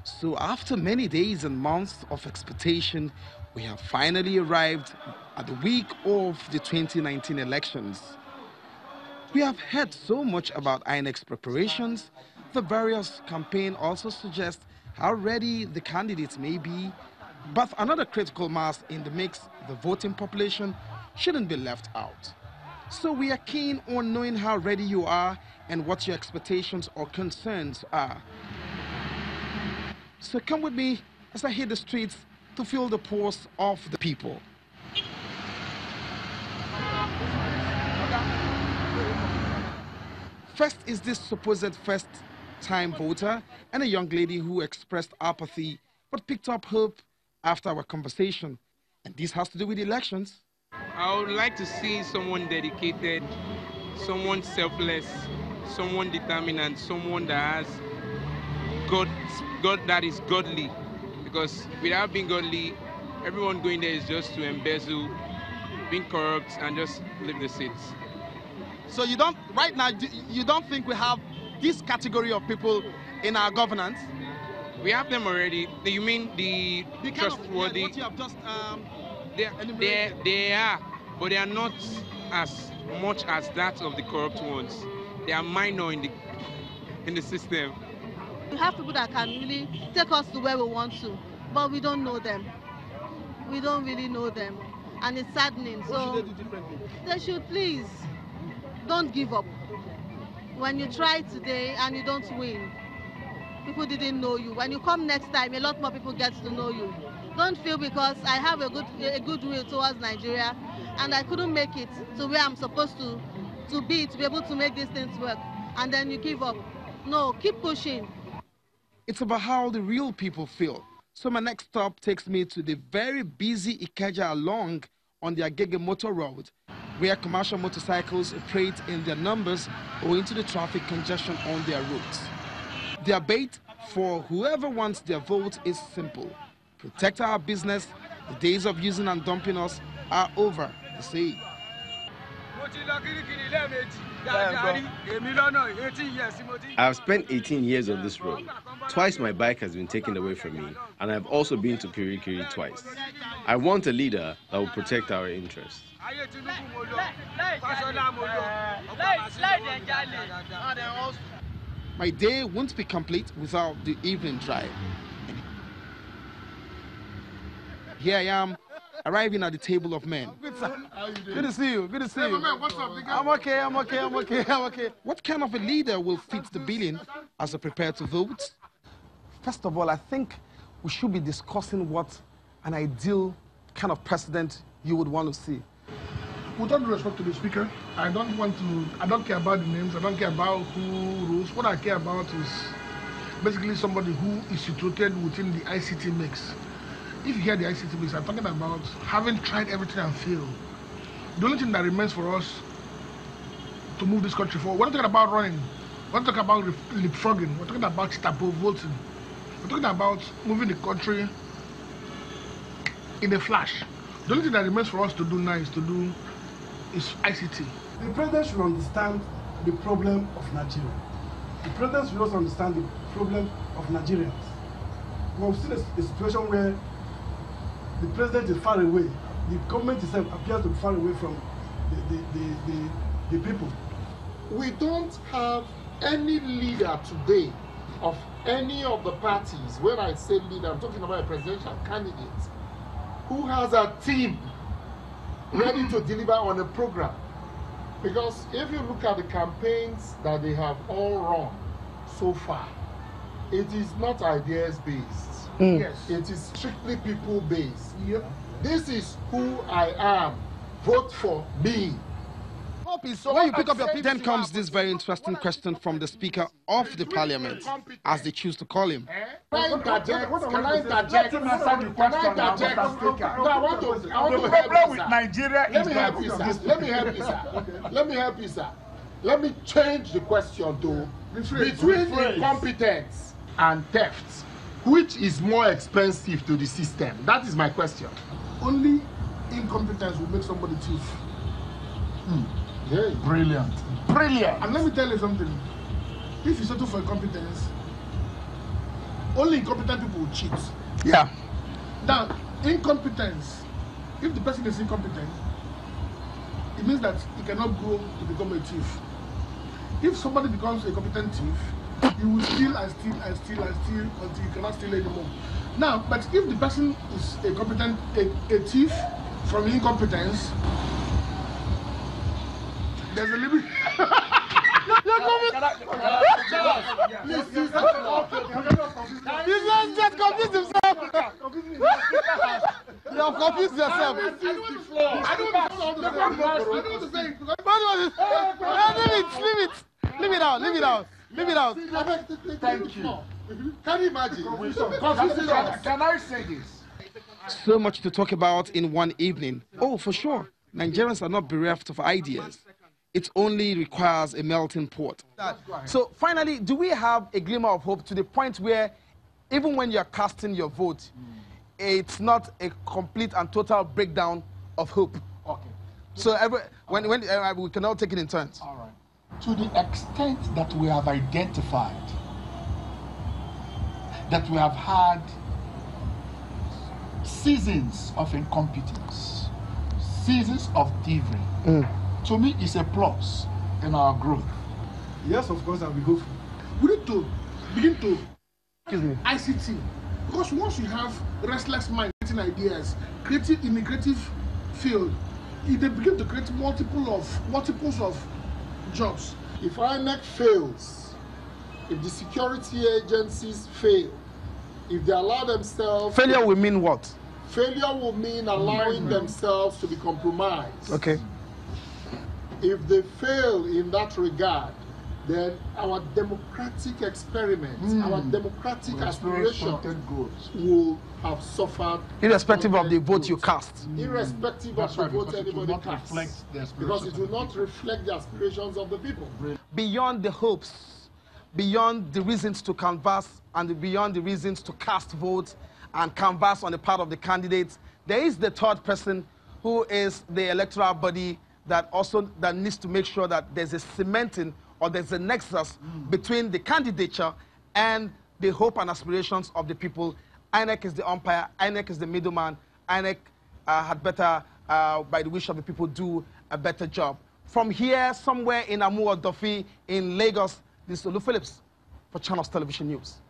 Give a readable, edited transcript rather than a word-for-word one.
So after many days and months of expectation, we have finally arrived at the week of the 2019 elections. We have heard so much about INEC's preparations. The various campaign also suggest how ready the candidates may be. But another critical mass in the mix, the voting population, shouldn't be left out. So we are keen on knowing how ready you are and what your expectations or concerns are. So come with me as I hit the streets to feel the pulse of the people. First is this supposed first-time voter and a young lady who expressed apathy but picked up hope after our conversation. And this has to do with elections. I would like to see someone dedicated, someone selfless, someone determined, and someone that has God that is godly. Because without being godly, everyone going there is just to embezzle, being corrupt, and just leave the seats. So you don't, right now, you don't think we have this category of people in our governance? We have them already. You mean the trustworthy? What you have just they are, but they are not as much as that of the corrupt ones. They are minor in the system. We have people that can really take us to where we want to, but we don't know them. We don't really know them, and it's saddening. What should they do differently? They should please don't give up. When you try today and you don't win, people didn't know you. When you come next time, a lot more people get to know you. Don't feel because I have a goodwill towards Nigeria and I couldn't make it to where I'm supposed to be able to make these things work, and then you give up. No, keep pushing. It's about how the real people feel. So my next stop takes me to the very busy Ikeja along on the Agege Motor Road, where commercial motorcycles operate in their numbers owing to the traffic congestion on their routes. Their bait for whoever wants their vote is simple: protect our business. The days of using and dumping us are over, they say. I have spent 18 years on this road. Twice my bike has been taken away from me, and I've also been to Kirikiri twice. I want a leader that will protect our interests. My day won't be complete without the evening drive. Here I am, arriving at the table of men. Good, sir. How you doing? Good to see you. Good to see you. Man, what's up? I'm okay. What kind of a leader will fit the billion as they prepare to vote? First of all, I think we should be discussing what an ideal kind of president you would want to see. With all due respect to the speaker, I don't care about the names, I don't care about who rules. What I care about is basically somebody who is situated within the ICT mix. If you hear the ICT mix, I'm talking about having tried everything and failed. The only thing that remains for us to move this country forward, we're not talking about running, we're not talking about leapfrogging, we're talking about staple voting. We're talking about moving the country in a flash. The only thing that remains for us to do now is ICT. The president should understand the problem of Nigeria. The president should also understand the problem of Nigerians. We've seen a situation where the president is far away. The government itself appears to be far away from the people. We don't have any leader today of any of the parties. When I say leader, I'm talking about a presidential candidate who has a team ready to deliver on a program. Because if you look at the campaigns that they have all run so far, it is not ideas based. Yes. It is strictly people based. Yep. This is who I am. Vote for me. When you pick up your people, then comes this very interesting question from the Speaker of the Parliament, as they choose to call him. Can I interject? Can I interject? No, I want to help you, sir. Nigeria Let me help you, sir. Let me change the question to between incompetence and theft, which is more expensive to the system? That is my question. Only incompetence will make somebody thief. Yeah. Brilliant. And let me tell you something. If you settle for incompetence, only incompetent people will cheat. Yeah. Now, incompetence, if the person is incompetent, it means that he cannot grow to become a thief. If somebody becomes a competent thief, you will steal and steal and steal and steal until you cannot steal anymore. Now, but if the person is a competent, a thief from incompetence, there's a limit. You just confused himself. You have confused yourself. I don't want to say it. Leave it out. Leave it out. Leave it out. Thank you. Can you imagine? Can I say this? So much to talk about in one evening. Oh, for sure. Nigerians are not bereft of ideas. It only requires a melting pot. So finally, do we have a glimmer of hope to the point where even when you're casting your vote, it's not a complete and total breakdown of hope? Okay. So when we can all take it in turns. All right. To the extent that we have identified that we have had seasons of incompetence, seasons of thievery, to me is a plus in our growth. Yes, of course, I'll be hopeful. We need to begin to Excuse me. ICT, because once you have restless mind, creating ideas, creative in the creative field, they begin to create multiples of jobs. If INEC fails, if the security agencies fail, if they allow themselves... Failure will mean what? Failure will mean allowing themselves to be compromised. Okay. If they fail in that regard, then our democratic experiments, our democratic aspirations will have suffered. Irrespective of the vote you cast. Irrespective of the vote anybody casts. Because it will not reflect the aspirations of the people. Beyond the hopes, beyond the reasons to canvass, and beyond the reasons to cast votes and canvass on the part of the candidates, there is the third person who is the electoral body that needs to make sure that there's a cementing or there's a nexus between the candidature and the hope and aspirations of the people. INEC is the umpire, INEC is the middleman. INEC had better, by the wish of the people, do a better job. From here, somewhere in Amu or Dofi in Lagos, this is Olu Phillips for Channels Television News.